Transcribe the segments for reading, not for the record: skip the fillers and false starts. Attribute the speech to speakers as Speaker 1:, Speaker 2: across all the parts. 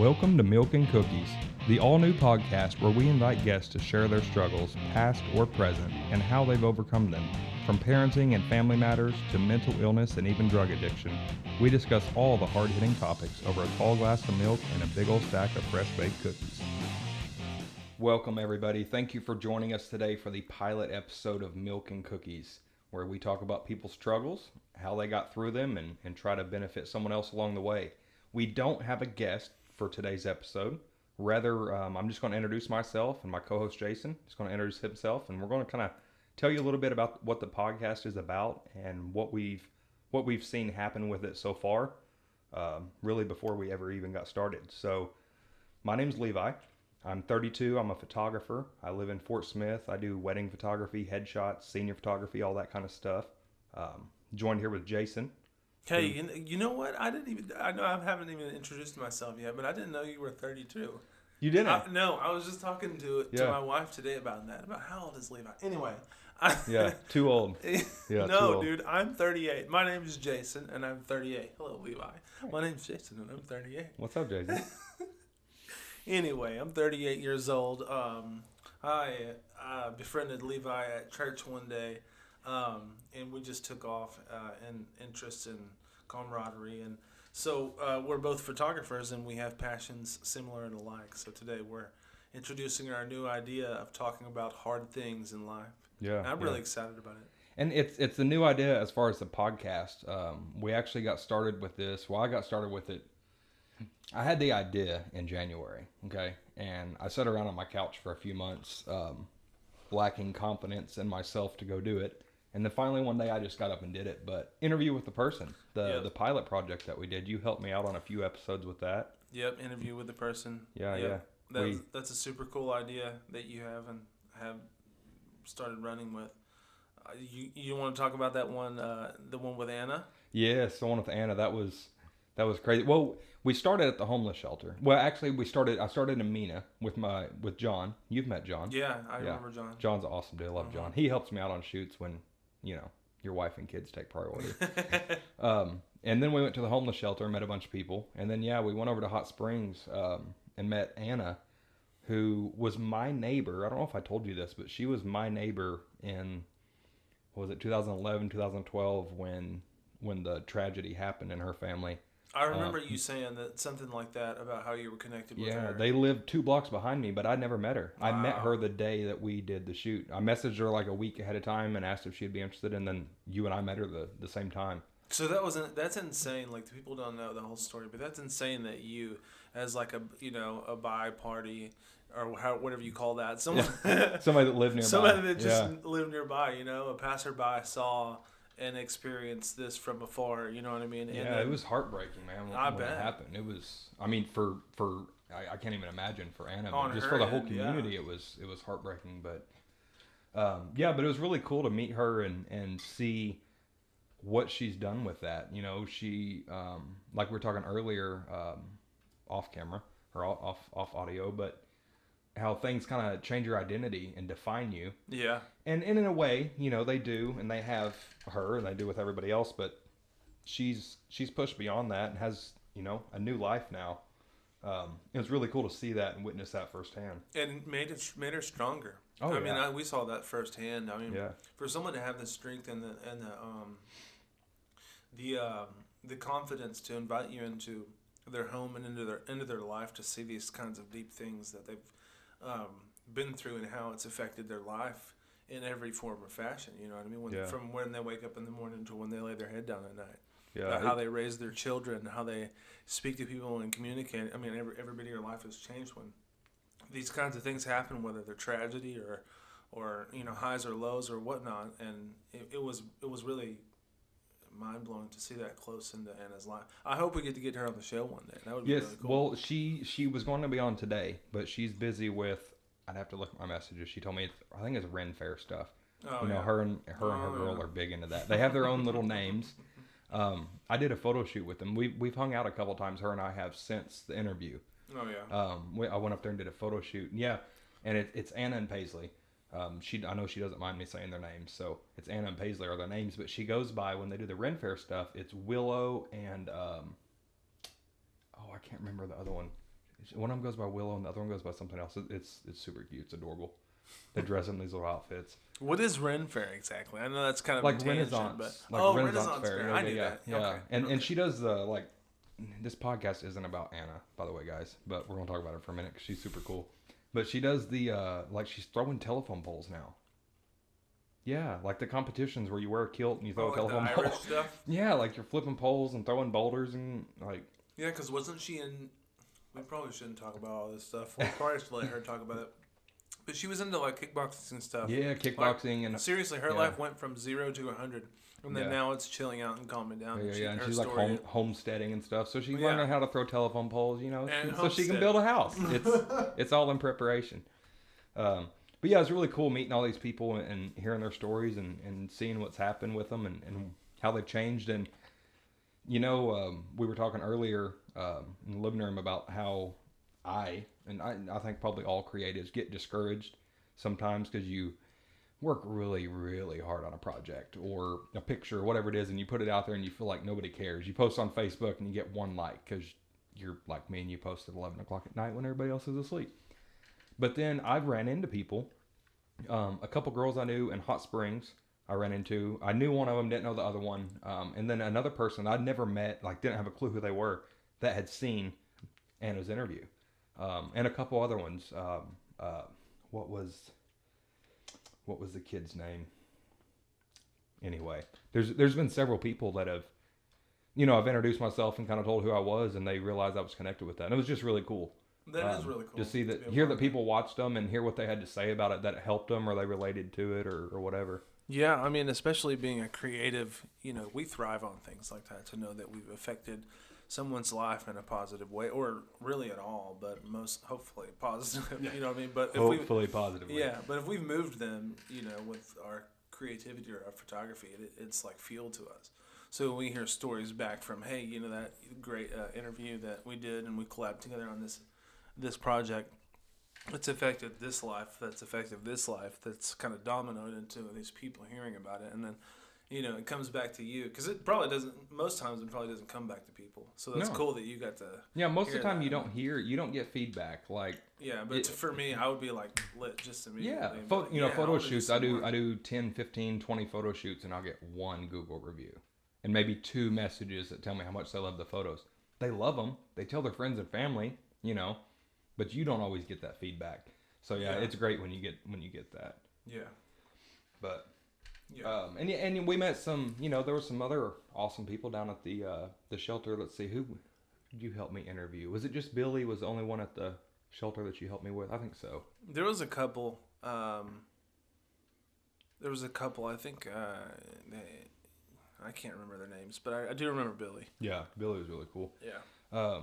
Speaker 1: Welcome to Milk and Cookies, the all-new podcast where we invite guests to share their struggles, past or present, and how they've overcome them. From parenting and family matters to mental illness and even drug addiction, we discuss all the hard-hitting topics over a tall glass of milk and a big old stack of fresh-baked cookies. Welcome, everybody. Thank you for joining us today for the pilot episode of Milk and Cookies, where we talk about people's struggles, how they got through them, and try to benefit someone else along the way. We don't have a guest for today's episode. Rather, I'm just going to introduce myself and my co-host Jason. He's going to introduce himself, and we're going to kind of tell you a little bit about what the podcast is about and what we've seen happen with it so far, really before we ever even got started. So, my name's Levi. I'm 32. I'm a photographer. I live in Fort Smith. I do wedding photography, headshots, senior photography, all that kind of stuff. Joined here with Jason.
Speaker 2: Hey, you know what? I know I haven't even introduced myself yet, but I didn't know you were 32.
Speaker 1: You didn't?
Speaker 2: No, I was just talking to my wife today about that, about how old is Levi. Anyway.
Speaker 1: Yeah, too old.
Speaker 2: Yeah, no, old. Dude, I'm 38. My name is Jason, and I'm 38. Hello, Levi. My name's Jason, and I'm 38.
Speaker 1: What's up, Jason?
Speaker 2: Anyway, I'm 38 years old. I befriended Levi at church one day. And we just took off in interest and camaraderie. And so we're both photographers and we have passions similar and alike. So today we're introducing our new idea of talking about hard things in life.
Speaker 1: Yeah.
Speaker 2: And I'm really excited about it.
Speaker 1: And it's a new idea as far as the podcast. We actually got started with this. Well, I got started with it. I had the idea in January, okay? And I sat around on my couch for a few months, lacking confidence in myself to go do it. And then finally one day I just got up and did it. But Interview with the Person, the pilot project that we did, you helped me out on a few episodes with that.
Speaker 2: Yep, Interview with the Person.
Speaker 1: Yeah.
Speaker 2: That's a super cool idea that you have and have started running with. You want to talk about that one, the one with Anna?
Speaker 1: Yes, the one with Anna. That was crazy. Well, we started at the homeless shelter. Well, actually, I started in Mena with John. You've met John.
Speaker 2: Yeah, I remember John.
Speaker 1: John's an awesome dude. I love John. He helps me out on shoots when, your wife and kids take priority. And then we went to the homeless shelter and met a bunch of people. And then, we went over to Hot Springs and met Anna, who was my neighbor. I don't know if I told you this, but she was my neighbor in, 2011, 2012, when the tragedy happened in her family.
Speaker 2: I remember you saying that something like that about how you were connected with her.
Speaker 1: Yeah, they lived 2 blocks behind me, but I'd never met her. Wow. I met her the day that we did the shoot. I messaged her like a week ahead of time and asked if she'd be interested, and then you and I met her the same time.
Speaker 2: So that's insane. Like, the people don't know the whole story, but that's insane that you, as like a bi party or whatever you call that, somebody
Speaker 1: that lived nearby,
Speaker 2: somebody that just lived nearby, a passerby saw and experience this from afar, you know what I mean?
Speaker 1: Yeah, it was heartbreaking, man. When it happened, it was. I mean, I can't even imagine for Anna, but just for the whole community, it was heartbreaking. But but it was really cool to meet her and see what she's done with that. She like we were talking earlier, off camera or off audio, but how things kind of change your identity and define you.
Speaker 2: Yeah. And
Speaker 1: in a way, they do, and they have her, and they do with everybody else, but she's pushed beyond that and has, a new life now. It was really cool to see that and witness that firsthand.
Speaker 2: And made her stronger.
Speaker 1: Oh,
Speaker 2: I mean, we saw that firsthand. I mean,
Speaker 1: yeah.
Speaker 2: For someone to have the strength and the confidence to invite you into their home and into their life to see these kinds of deep things that they've been through and how it's affected their life in every form or fashion, you know what I mean? From when they wake up in the morning to when they lay their head down at night. Yeah. How they raise their children, how they speak to people and communicate. I mean, everybody in your life has changed when these kinds of things happen, whether they're tragedy or highs or lows or whatnot. And it was really mind blowing to see that close into Anna's life. I hope we get to get her on the show one day. That would be really cool.
Speaker 1: Well, she was going to be on today, but she's busy with. I'd have to look at my messages. She told me I think it's Ren Fair stuff.
Speaker 2: Oh,
Speaker 1: her and her girl are big into that. They have their own little names. I did a photo shoot with them. We've hung out a couple times. Her and I have since the interview.
Speaker 2: Oh yeah.
Speaker 1: I went up there and did a photo shoot. Yeah, and it's Anna and Paisley. I know she doesn't mind me saying their names, so it's Anna and Paisley are their names, but she goes by, when they do the Ren Fair stuff, it's Willow and I can't remember the other one. One of them goes by Willow, and the other one goes by something else. It's super cute. It's adorable. They dress in these little outfits.
Speaker 2: What is Ren Fair exactly? I know that's kind of
Speaker 1: Like
Speaker 2: a tangent,
Speaker 1: Renaissance,
Speaker 2: but Renaissance Fair.
Speaker 1: Yeah,
Speaker 2: I knew
Speaker 1: yeah,
Speaker 2: that.
Speaker 1: yeah.
Speaker 2: Okay.
Speaker 1: And
Speaker 2: okay.
Speaker 1: she does the like. This podcast isn't about Anna, by the way, guys, but we're gonna talk about her for a minute because she's super cool. But she does the like she's throwing telephone poles now. Yeah, like the competitions where you wear a kilt and you throw a telephone
Speaker 2: the
Speaker 1: pole.
Speaker 2: Irish stuff.
Speaker 1: Yeah, like you're flipping poles and throwing boulders and like.
Speaker 2: Yeah, because wasn't she in? We probably shouldn't talk about all this stuff. We'll probably just let her talk about it. But she was into like kickboxing and stuff.
Speaker 1: Yeah, kickboxing and
Speaker 2: seriously, her
Speaker 1: yeah.
Speaker 2: life went from 0 to 100, and then
Speaker 1: Yeah.
Speaker 2: now it's chilling out and calming down.
Speaker 1: Yeah, and
Speaker 2: her
Speaker 1: she's like
Speaker 2: story-
Speaker 1: homesteading and stuff. So she's
Speaker 2: Yeah.
Speaker 1: learning how to throw telephone poles, you know,
Speaker 2: And
Speaker 1: so she can
Speaker 2: homestead.
Speaker 1: build a house. It's all in preparation. But yeah, it's really cool meeting all these people and hearing their stories and seeing what's happened with them and how they've changed. And you know, we were talking earlier in the living room about how I think probably all creatives get discouraged sometimes because you work really, really hard on a project or a picture or whatever it is, and you put it out there and you feel like nobody cares. You post on Facebook and you get one like because you're like me and you post at 11 o'clock at night when everybody else is asleep. But then I've ran into people, a couple girls I knew in Hot Springs I ran into. I knew one of them, didn't know the other one. And then another person I'd never met, like didn't have a clue who they were, that had seen Anna's interview. And a couple other ones. What was the kid's name? Anyway, there's been several people that have, you know, I've introduced myself and kind of told who I was, and they realized I was connected with that. And it was just really cool.
Speaker 2: That is really cool.
Speaker 1: To see that,
Speaker 2: be a
Speaker 1: hear
Speaker 2: part
Speaker 1: that
Speaker 2: of
Speaker 1: people watched them and hear what they had to say about it, that it helped them or they related to it or whatever.
Speaker 2: Yeah, I mean, especially being a creative, you know, we thrive on things like that to know that we've affected someone's life in a positive way, or really at all, but most hopefully positive. You know what I mean? But if
Speaker 1: Hopefully positively.
Speaker 2: yeah, but if we've moved them, you know, with our creativity or our photography, it's like fuel to us. So when we hear stories back from, hey, you know, that great interview that we did and we collabed together on this project, it's affected this life, that's affected this life, that's kind of dominoed into these people hearing about it. And then, you know, it comes back to you. Because it probably doesn't, most times it probably doesn't come back to people. So that's
Speaker 1: No.
Speaker 2: cool that you got to
Speaker 1: Yeah, most of the
Speaker 2: hear
Speaker 1: time
Speaker 2: that.
Speaker 1: you don't get feedback. Like,
Speaker 2: Yeah, but for me, I would be like lit just immediately.
Speaker 1: yeah,
Speaker 2: and be like,
Speaker 1: you know,
Speaker 2: yeah,
Speaker 1: photo
Speaker 2: wanna do
Speaker 1: shoots,
Speaker 2: some more.
Speaker 1: I do 10, 15, 20 photo shoots and I'll get one Google review. And maybe 2 messages that tell me how much they love the photos. They love them. They tell their friends and family, you know, but you don't always get that feedback. So yeah,
Speaker 2: Yeah.
Speaker 1: it's great when you get that.
Speaker 2: Yeah.
Speaker 1: But
Speaker 2: Yeah.
Speaker 1: and we met some, you know, there were some other awesome people down at the shelter. Let's see, who did you help me interview? Was it just Billy was the only one at the shelter that you helped me with? I think so.
Speaker 2: There was a couple. I think. I can't remember their names, but I do remember Billy.
Speaker 1: Yeah, Billy was really cool.
Speaker 2: Yeah.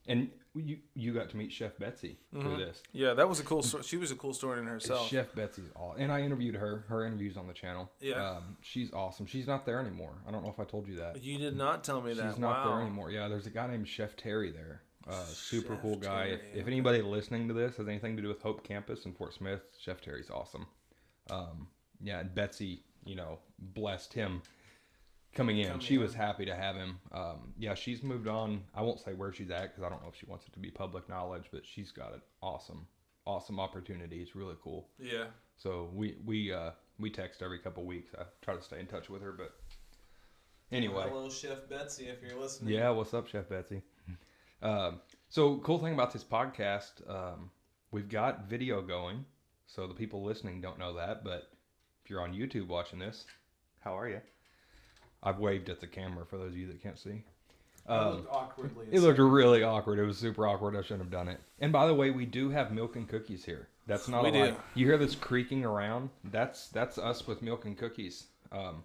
Speaker 1: And you got to meet Chef Betsy through this.
Speaker 2: Yeah, that was a cool story. She was a cool story in herself.
Speaker 1: Chef Betsy's awesome. And I interviewed her. Her interview's on the channel.
Speaker 2: Yeah.
Speaker 1: She's awesome. She's not there anymore. I don't know if I told you that.
Speaker 2: You did not tell me that.
Speaker 1: She's not
Speaker 2: wow.
Speaker 1: there anymore. Yeah, there's a guy named Chef Terry there. Super
Speaker 2: Chef
Speaker 1: cool guy.
Speaker 2: Terry,
Speaker 1: If anybody listening to this has anything to do with Hope Campus in Fort Smith, Chef Terry's awesome. Yeah, and Betsy, you know, blessed him coming in. She was happy to have him. Yeah, she's moved on. I won't say where she's at because I don't know if she wants it to be public knowledge, but she's got an awesome opportunity. It's really cool.
Speaker 2: Yeah.
Speaker 1: So we text every couple weeks. I try to stay in touch with her, but anyway.
Speaker 2: Hello, Chef Betsy, if you're listening.
Speaker 1: Yeah, what's up, Chef Betsy? So cool thing about this podcast, we've got video going. So the people listening don't know that, but if you're on YouTube watching this, how are you? I've waved at the camera for those of you that can't see.
Speaker 2: It looked awkwardly.
Speaker 1: It looked really awkward. It was super awkward. I shouldn't have done it. And by the way, we do have milk and cookies here. That's not
Speaker 2: We
Speaker 1: a
Speaker 2: do.
Speaker 1: lie. You hear this creaking around? That's us with milk and cookies.
Speaker 2: Ooh.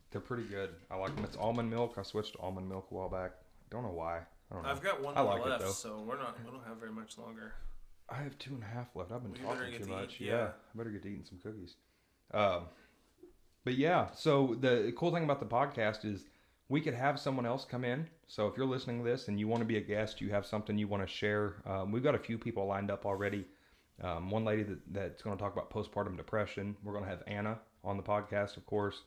Speaker 1: They're pretty good. I like them. It's almond milk. I switched to almond milk a while back. Don't know why. I don't know.
Speaker 2: I've got one
Speaker 1: I
Speaker 2: more
Speaker 1: like it,
Speaker 2: left,
Speaker 1: though.
Speaker 2: so we don't have very much longer.
Speaker 1: I have 2.5 left. I've been
Speaker 2: Well, you better
Speaker 1: talking
Speaker 2: get
Speaker 1: too
Speaker 2: to
Speaker 1: much.
Speaker 2: eat,
Speaker 1: Yeah,
Speaker 2: yeah.
Speaker 1: I better get to eating some cookies. But yeah, so the cool thing about the podcast is we could have someone else come in. So if you're listening to this and you want to be a guest, you have something you want to share. We've got a few people lined up already. One lady that's going to talk about postpartum depression. We're going to have Anna on the podcast, of course.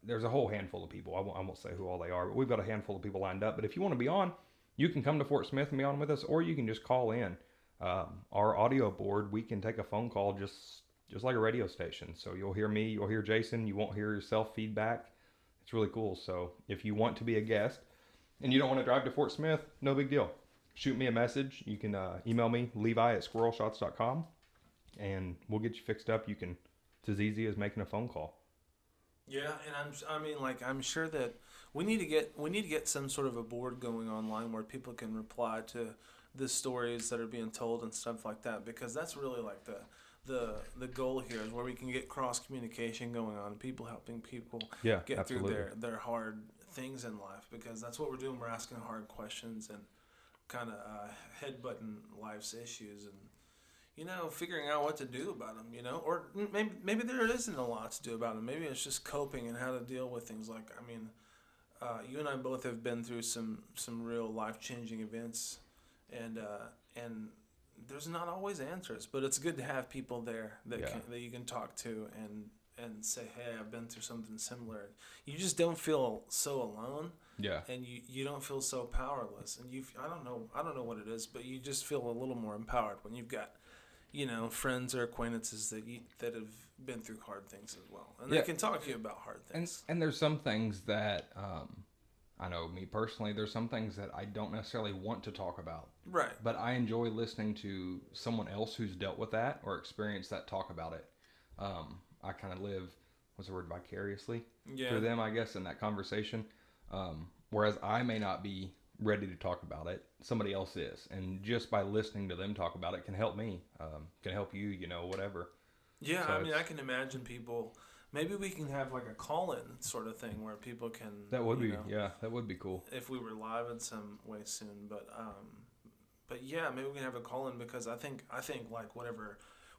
Speaker 1: There's a whole handful of people. I won't say who all they are, but we've got a handful of people lined up. But if you want to be on, you can come to Fort Smith and be on with us, or you can just call in. Our audio board, we can take a phone call just like a radio station. So you'll hear me, you'll hear Jason, you won't hear yourself feedback. It's really cool. So if you want to be a guest and you don't want to drive to Fort Smith, no big deal. Shoot me a message. You can email me, levi@squirrelshots.com, and we'll get you fixed up. It's as easy as making a phone call.
Speaker 2: Yeah, and I'm sure that we need to get some sort of a board going online where people can reply to the stories that are being told and stuff like that, because that's really like the goal here, is where we can get cross communication going on, people helping people get
Speaker 1: absolutely.
Speaker 2: through their hard things in life, because that's what we're doing. We're asking hard questions and kind of headbutting life's issues and figuring out what to do about them, or maybe there isn't a lot to do about them. Maybe it's just coping and how to deal with things. Like, you and I both have been through some real life-changing events, and there's not always answers, but it's good to have people there that you can talk to and say, hey, I've been through something similar. You just don't feel so alone.
Speaker 1: Yeah.
Speaker 2: And you don't feel so powerless. And I don't know what it is, but you just feel a little more empowered when you've got friends or acquaintances that have been through hard things as well, and they can talk to you about hard things.
Speaker 1: And there's some things that I know, me personally, there's some things that I don't necessarily want to talk about.
Speaker 2: Right.
Speaker 1: But I enjoy listening to someone else who's dealt with that or experienced that talk about it. I kind of live, what's the word, vicariously through them, I guess, in that conversation. Whereas I may not be ready to talk about it, somebody else is. And just by listening to them talk about it can help me, can help you, whatever.
Speaker 2: Yeah, so I can imagine people. Maybe we can have like a call-in sort of thing where people can.
Speaker 1: That would be, that would be cool.
Speaker 2: If we were live in some way soon, but yeah, maybe we can have a call-in, because I think like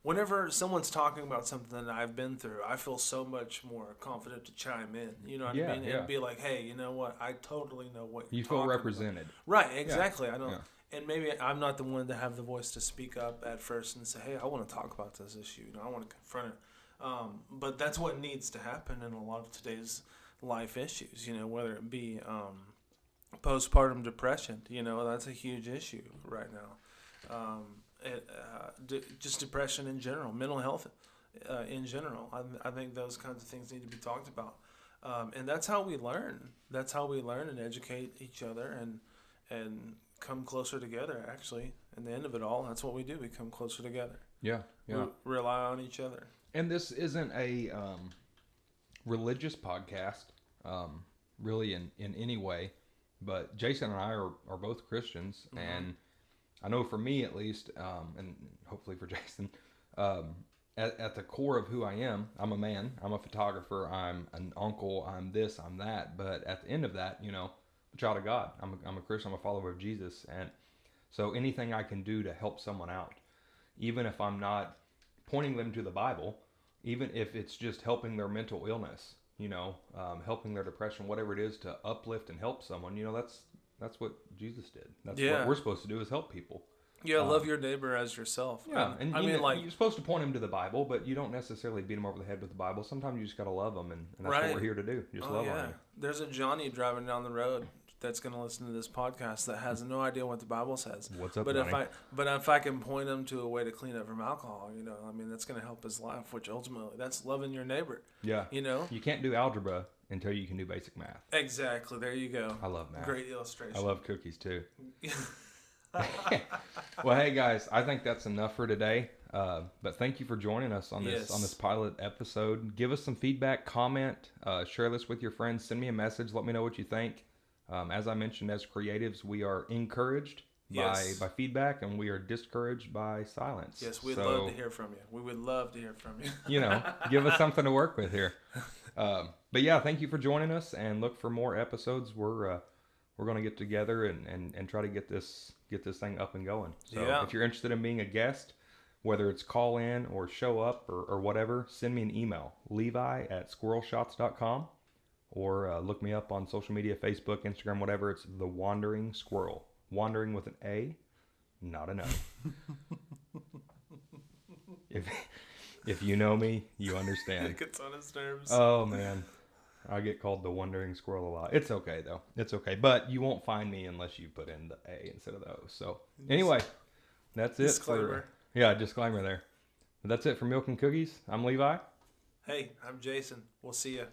Speaker 2: whenever someone's talking about something that I've been through, I feel so much more confident to chime in. You know what I mean?
Speaker 1: Yeah.
Speaker 2: And be like, hey, you know what? I totally know what you're
Speaker 1: You feel
Speaker 2: talking
Speaker 1: represented.
Speaker 2: about. Right, exactly.
Speaker 1: Yeah.
Speaker 2: I don't. Yeah. And maybe I'm not the one to have the voice to speak up at first and say, hey, I want to talk about this issue. I want to confront it. But that's what needs to happen in a lot of today's life issues, whether it be postpartum depression. That's a huge issue right now. Just depression in general, mental health in general. I think those kinds of things need to be talked about. And that's how we learn. That's how we learn and educate each other and come closer together, actually. In the end of it all, that's what we do. We come closer together.
Speaker 1: Yeah.
Speaker 2: We rely on each other.
Speaker 1: And this isn't a religious podcast, really in any way, but Jason and I are both Christians, mm-hmm. and I know for me at least, and hopefully for Jason, at the core of who I am, I'm a man, I'm a photographer, I'm an uncle, I'm this, I'm that, but at the end of that, I'm a child of God. I'm a Christian, I'm a follower of Jesus, and so anything I can do to help someone out, even if I'm not pointing them to the Bible, even if it's just helping their mental illness, helping their depression, whatever it is, to uplift and help someone, that's what Jesus did. That's what we're supposed to do, is help people.
Speaker 2: Yeah, love your neighbor as yourself.
Speaker 1: Yeah, and you're supposed to point them to the Bible, but you don't necessarily beat them over the head with the Bible. Sometimes you just got to love them, and that's what we're here to do. Just love them.
Speaker 2: There's a Johnny driving down the road that's going to listen to this podcast that has no idea what the Bible says.
Speaker 1: What's up,
Speaker 2: Johnny?
Speaker 1: But
Speaker 2: if I can point him to a way to clean up from alcohol, that's going to help his life, which ultimately, that's loving your neighbor. Yeah. You
Speaker 1: can't do algebra until you can do basic math.
Speaker 2: Exactly. There you go.
Speaker 1: I love math.
Speaker 2: Great illustration.
Speaker 1: I love cookies too. Well, hey guys, I think that's enough for today. But thank you for joining us on this pilot episode. Give us some feedback, comment, share this with your friends, send me a message, let me know what you think. As I mentioned, as creatives, we are encouraged by feedback, and we are discouraged by silence.
Speaker 2: Yes, we'd love to hear from you. We would love to hear from you.
Speaker 1: Give us something to work with here. But yeah, thank you for joining us, and look for more episodes. We're going to get together and try to get this thing up and going. So if you're interested in being a guest, whether it's call in or show up or whatever, send me an email, levi@squirrelshots.com, or look me up on social media, Facebook, Instagram, whatever. It's The Wandering Squirrel. Wandering with an A, not an O. If you know me, you understand.
Speaker 2: It gets on his nerves.
Speaker 1: Oh, man. I get called the wandering squirrel a lot. It's okay though. It's okay. But you won't find me unless you put in the A instead of the O. So anyway, that's it.
Speaker 2: Disclaimer.
Speaker 1: Disclaimer there. That's it for Milk and Cookies. I'm Levi.
Speaker 2: Hey, I'm Jason. We'll see ya.